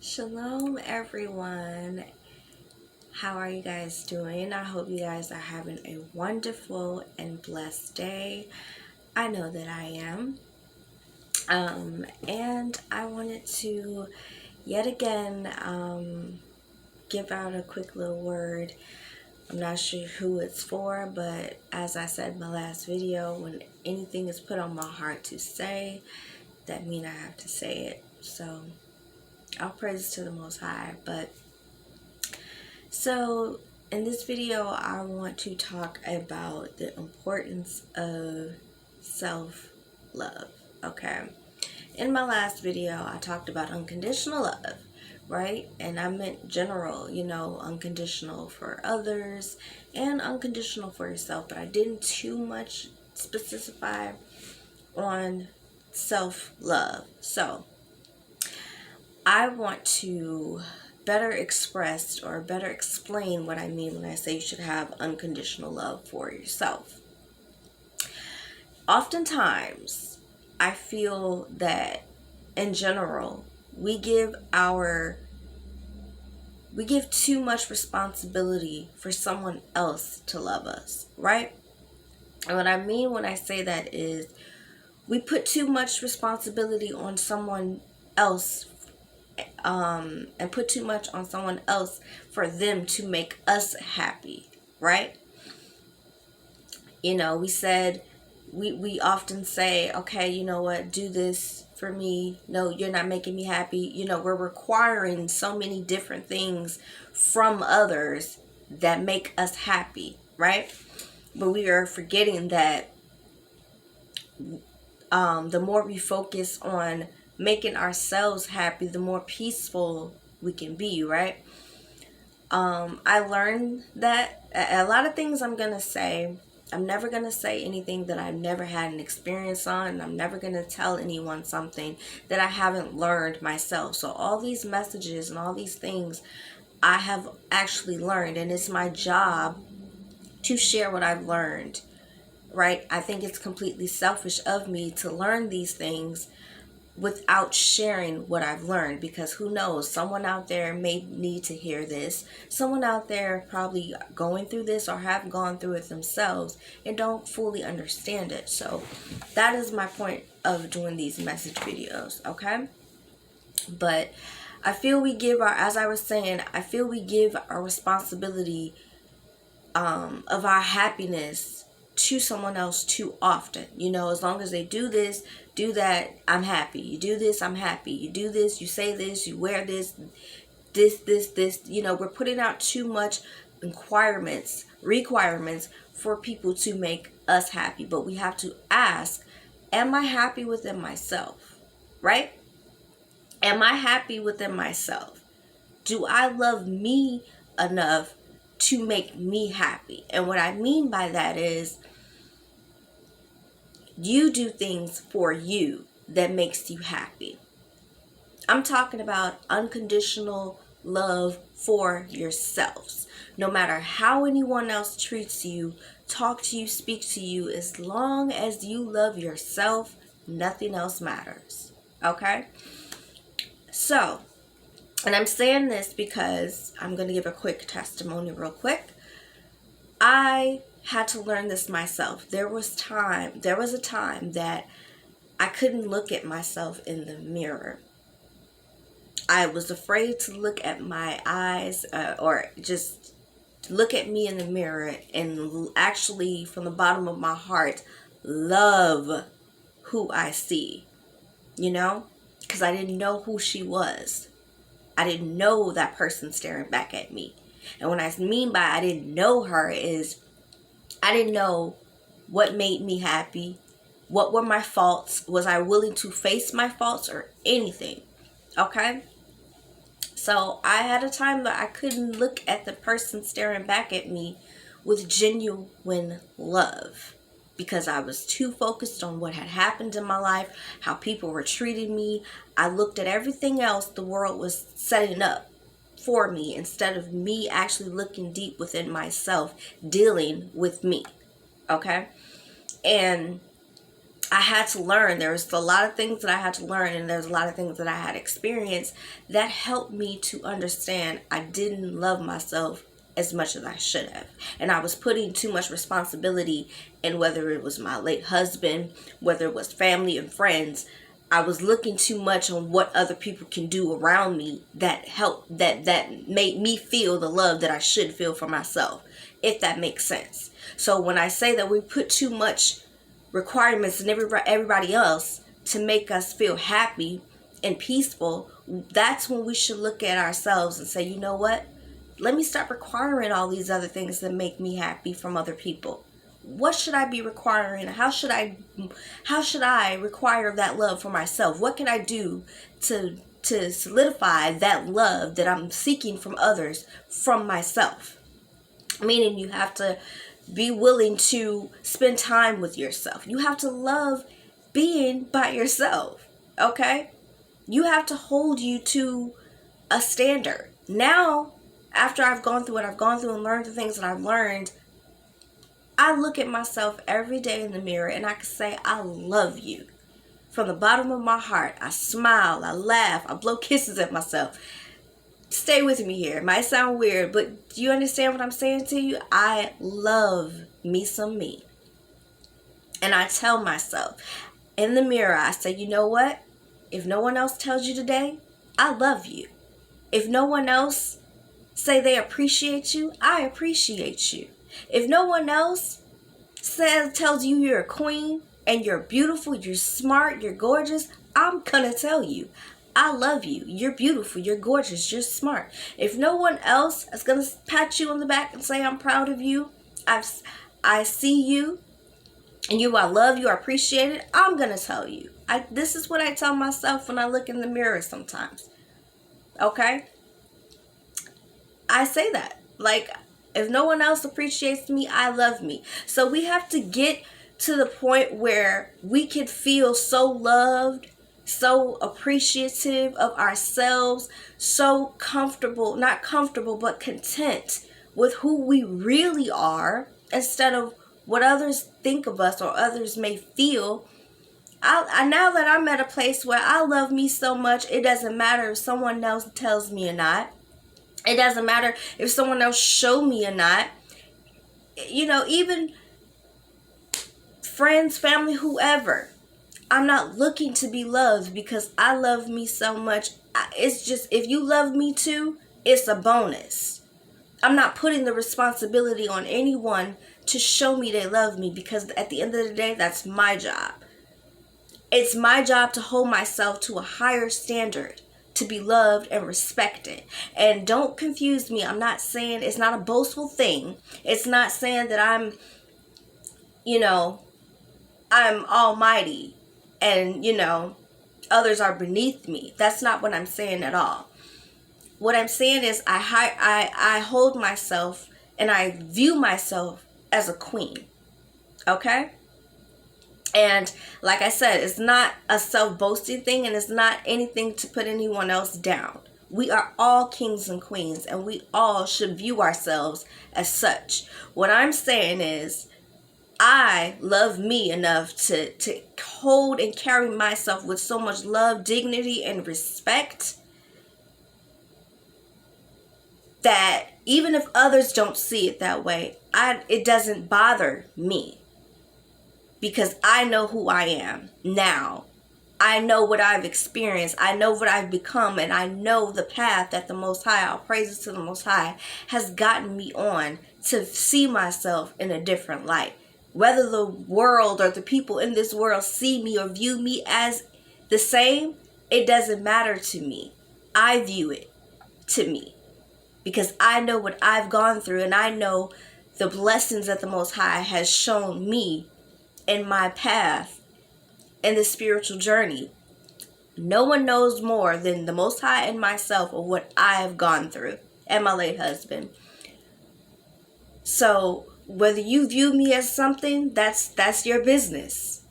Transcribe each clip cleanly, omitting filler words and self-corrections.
Shalom, everyone. How are you guys doing? I hope you guys are having a wonderful and blessed day. I know that I am. And I wanted to yet again give out a quick little word. I'm not sure who it's for, but as I said in my last video, when anything is put on my heart to say, that means I have to say it. So all praise to the Most High. So in this video, I want to talk about the importance of self-love. Okay. In my last video, I talked about unconditional love, right? And I meant general, unconditional for others and unconditional for yourself, but I didn't too much specify on self-love. So I want to better express or better explain what I mean when I say you should have unconditional love for yourself. Oftentimes, I feel that in general, we give too much responsibility for someone else to love us, right? And what I mean when I say that is we put too much responsibility on someone else and put too much on someone else for them to make us happy, right? We often say, okay, you know what, do this for me. No, you're not making me happy. We're requiring so many different things from others that make us happy, right? But we are forgetting that the more we focus on making ourselves happy, the more peaceful we can be, right? I learned that a lot of things I'm going to say, I'm never going to say anything that I've never had an experience on, and I'm never going to tell anyone something that I haven't learned myself. So all these messages and all these things I have actually learned, and it's my job to share what I've learned, right? I think it's completely selfish of me to learn these things without sharing what I've learned, because who knows, someone out there may need to hear this. Someone out there probably going through this or have gone through it themselves and don't fully understand it. So that is my point of doing these message videos, okay? But I feel we give as I was saying, I feel we give our responsibility of our happiness to someone else too often. As long as they do this, do that, I'm happy. You do this, I'm happy. You do this, you say this, you wear this, this. We're putting out too much requirements for people to make us happy. But we have to ask, am I happy within myself? Right? Am I happy within myself? Do I love me enough to make me happy? And what I mean by that is, you do things for you that makes you happy. I'm talking about unconditional love for yourselves. No matter how anyone else treats you, talk to you, speak to you, as long as you love yourself, nothing else matters. Okay? So, and I'm saying this because I'm going to give a quick testimony real quick. I had to learn this myself. There was a time that I couldn't look at myself in the mirror. I was afraid to look at my eyes or just look at me in the mirror and actually, from the bottom of my heart, love who I see, because I didn't know who she was. I didn't know that person staring back at me. And what I mean by I didn't know her is I didn't know what made me happy. What were my faults? Was I willing to face my faults or anything? Okay? So I had a time that I couldn't look at the person staring back at me with genuine love, because I was too focused on what had happened in my life, how people were treating me. I looked at everything else the world was setting up for me instead of me actually looking deep within myself, dealing with me. Okay? And I had to learn. There was a lot of things that I had to learn, and there's a lot of things that I had experienced that helped me to understand I didn't love myself as much as I should have. And I was putting too much responsibility in, whether it was my late husband, whether it was family and friends. I was looking too much on what other people can do around me that helped, that made me feel the love that I should feel for myself, if that makes sense. So when I say that we put too much requirements and everybody else to make us feel happy and peaceful, that's when we should look at ourselves and say, you know what? Let me stop requiring all these other things that make me happy from other people. What should I be requiring? How should I require that love for myself? What can I do to solidify that love that I'm seeking from others from myself? Meaning you have to be willing to spend time with yourself. You have to love being by yourself, okay? You have to hold you to a standard. Now, after I've gone through what I've gone through and learned the things that I've learned, I look at myself every day in the mirror and I can say, I love you. From the bottom of my heart, I smile, I laugh, I blow kisses at myself. Stay with me here. It might sound weird, but do you understand what I'm saying to you? I love me some me. And I tell myself in the mirror, I say, you know what? If no one else tells you today, I love you. If no one else say they appreciate you, I appreciate you. If no one else tells you you're a queen and you're beautiful, you're smart, you're gorgeous, I'm gonna tell you, I love you. You're beautiful. You're gorgeous. You're smart. If no one else is going to pat you on the back and say, I'm proud of you, I see you, and I love you, I appreciate it, I'm going to tell you. This is what I tell myself when I look in the mirror sometimes. Okay? I say that. Like, if no one else appreciates me, I love me. So we have to get to the point where we can feel so loved, so appreciative of ourselves, so comfortable, not comfortable, but content with who we really are instead of what others think of us or others may feel. I now that I'm at a place where I love me so much, it doesn't matter if someone else tells me or not. It doesn't matter if someone else show me or not. You know, even friends, family, whoever. I'm not looking to be loved because I love me so much. It's just, if you love me too, it's a bonus. I'm not putting the responsibility on anyone to show me they love me, because at the end of the day, that's my job. It's my job to hold myself to a higher standard, to be loved and respected. And don't confuse me. I'm not saying, it's not a boastful thing. It's not saying that I'm almighty and, others are beneath me. That's not what I'm saying at all. What I'm saying is I hold myself and I view myself as a queen. Okay? And like I said, it's not a self-boasting thing, and it's not anything to put anyone else down. We are all kings and queens, and we all should view ourselves as such. What I'm saying is, I love me enough to hold and carry myself with so much love, dignity, and respect that even if others don't see it that way, it doesn't bother me, because I know who I am now. I know what I've experienced. I know what I've become, and I know the path that the Most High, all praises to the Most High, has gotten me on to see myself in a different light. Whether the world or the people in this world see me or view me as the same, it doesn't matter to me. I view it to me, because I know what I've gone through, and I know the blessings that the Most High has shown me in my path in the spiritual journey. No one knows more than the Most High and myself of what I have gone through, and my late husband. So whether you view me as something, that's your business.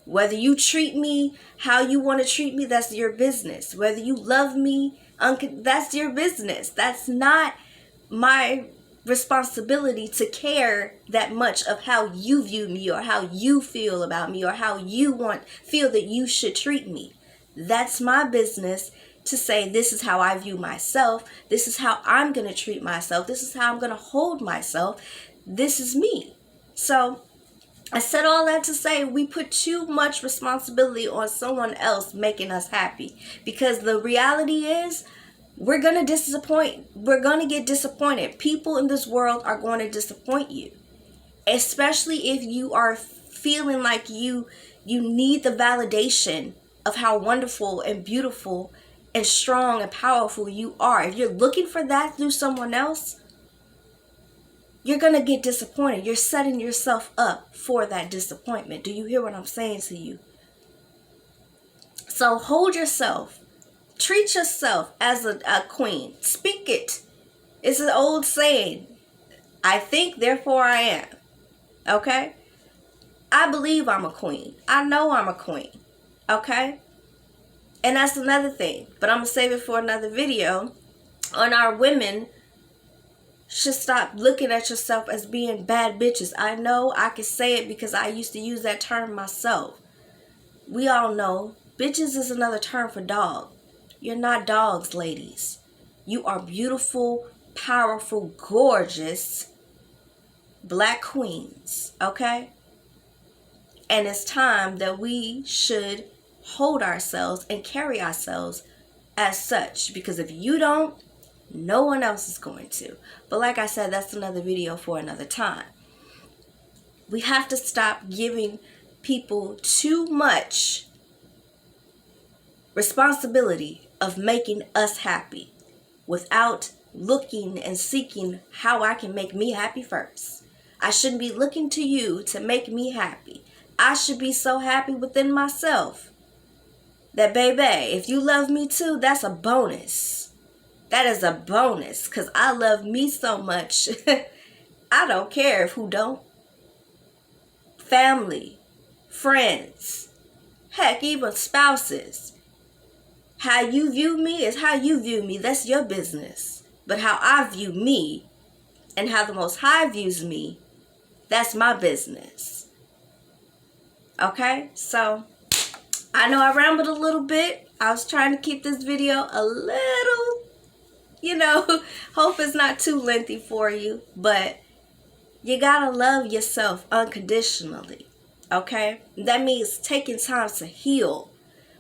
Whether you treat me how you want to treat me, that's your business. Whether you love me, that's your business. That's not my responsibility to care that much of how you view me, or how you feel about me, or how you feel that you should treat me. That's my business to say, this is how I view myself. This is how I'm going to treat myself. This is how I'm going to hold myself. This is me. So I said all that to say, we put too much responsibility on someone else making us happy, because the reality is, we're going to get disappointed. People in this world are going to disappoint you, especially if you are feeling like you need the validation of how wonderful and beautiful and strong and powerful you are. If you're looking for that through someone else, you're going to get disappointed. You're setting yourself up for that disappointment. Do you hear what I'm saying to you? So hold yourself. Treat yourself as a queen. Speak it. It's an old saying. I think, therefore I am. Okay? I believe I'm a queen. I know I'm a queen. Okay? And that's another thing. But I'm going to save it for another video. On our women should stop looking at yourself as being bad bitches. I know I can say it because I used to use that term myself. We all know bitches is another term for dog. You're not dogs, ladies. You are beautiful, powerful, gorgeous black queens, okay? And it's time that we should hold ourselves and carry ourselves as such, because if you don't, no one else is going to. But like I said, that's another video for another time. We have to stop giving people too much responsibility of making us happy without looking and seeking how I can make me happy first. I shouldn't be looking to you to make me happy. I should be so happy within myself that, baby, if you love me too, that's a bonus. That is a bonus, because I love me so much. I don't care if who don't. Family, friends, heck, even spouses. How you view me is how you view me. That's your business. But how I view me and how the Most High views me, that's my business. Okay? So, I know I rambled a little bit. I was trying to keep this video a little, hope it's not too lengthy for you. But you gotta love yourself unconditionally. Okay? That means taking time to heal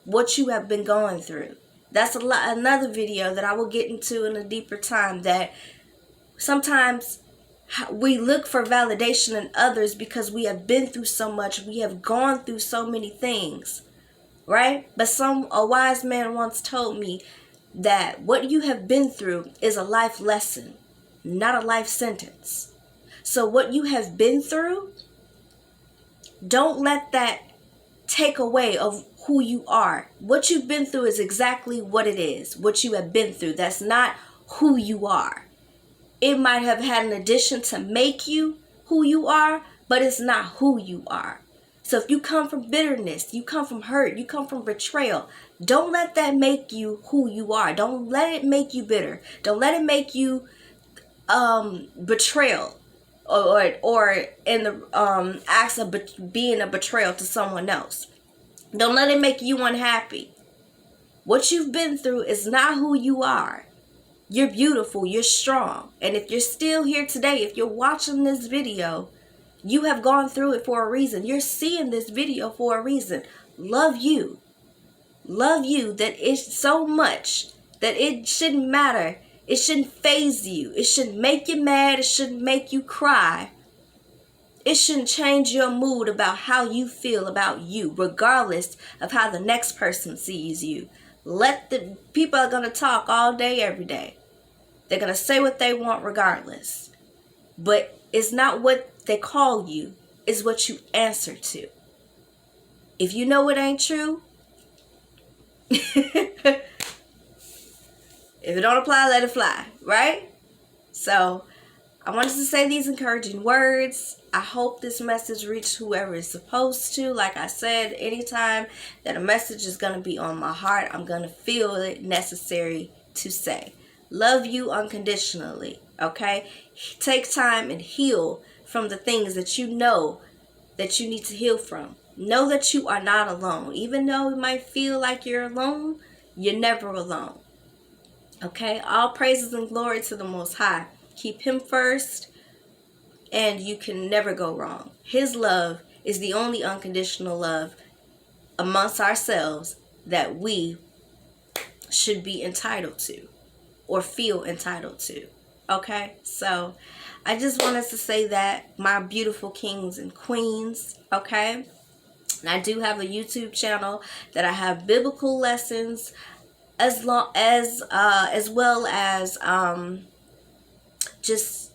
what you have been going through. That's another video that I will get into in a deeper time, that sometimes we look for validation in others because we have been through so much, we have gone through so many things, right? But a wise man once told me that what you have been through is a life lesson, not a life sentence. So what you have been through, don't let that take away of who you are. What you've been through is exactly what it is. What you have been through. That's not who you are. It might have had an addition to make you who you are, but it's not who you are. So if you come from bitterness, you come from hurt, you come from betrayal, don't let that make you who you are. Don't let it make you bitter. Don't let it make you betrayal or in the acts of being a betrayal to someone else. Don't let it make you unhappy. What you've been through is not who you are. You're beautiful. You're strong. And if you're still here today, if you're watching this video, you have gone through it for a reason. You're seeing this video for a reason. Love you. Love you that it's so much that it shouldn't matter. It shouldn't faze you. It shouldn't make you mad. It shouldn't make you cry. It shouldn't change your mood about how you feel about you, regardless of how the next person sees you. People are going to talk all day, every day. They're going to say what they want regardless. But it's not what they call you, it's what you answer to. If you know it ain't true, if it don't apply, let it fly, right? So, I wanted to say these encouraging words. I hope this message reached whoever it's supposed to. Like I said, anytime that a message is going to be on my heart, I'm going to feel it necessary to say. Love you unconditionally. Okay? Take time and heal from the things that you know that you need to heal from. Know that you are not alone. Even though it might feel like you're alone, you're never alone. Okay? All praises and glory to the Most High. Keep Him first, and you can never go wrong. His love is the only unconditional love amongst ourselves that we should be entitled to or feel entitled to. Okay? So I just wanted to say that, my beautiful kings and queens. Okay? And I do have a YouTube channel that I have biblical lessons, as well as just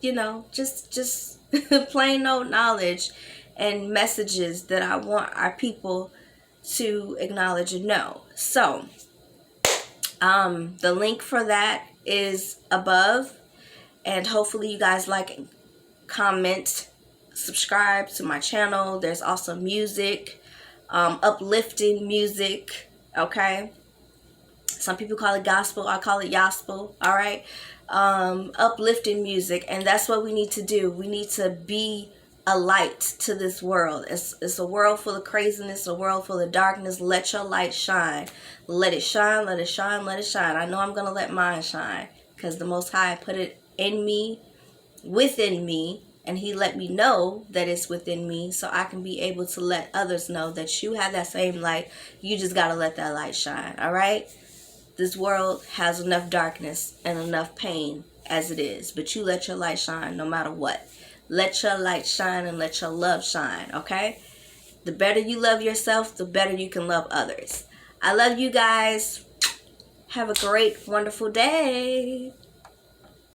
just plain old knowledge and messages that I want our people to acknowledge and know. So the link for that is above, and hopefully you guys like, comment, subscribe to my channel. There's also music, uplifting music. Okay, some people call it gospel, I call it gospel. All right, uplifting music, and that's what we need to do. We need to be a light to this world. It's a world full of craziness, a world full of darkness. Let your light shine. Let it shine, let it shine, let it shine. I know I'm going to let mine shine, because the Most High put it in me, within me, and He let me know that it's within me, so I can be able to let others know that you have that same light. You just got to let that light shine. All right? This world has enough darkness and enough pain as it is, but you let your light shine no matter what. Let your light shine and let your love shine, okay? The better you love yourself, the better you can love others. I love you guys. Have a great, wonderful day.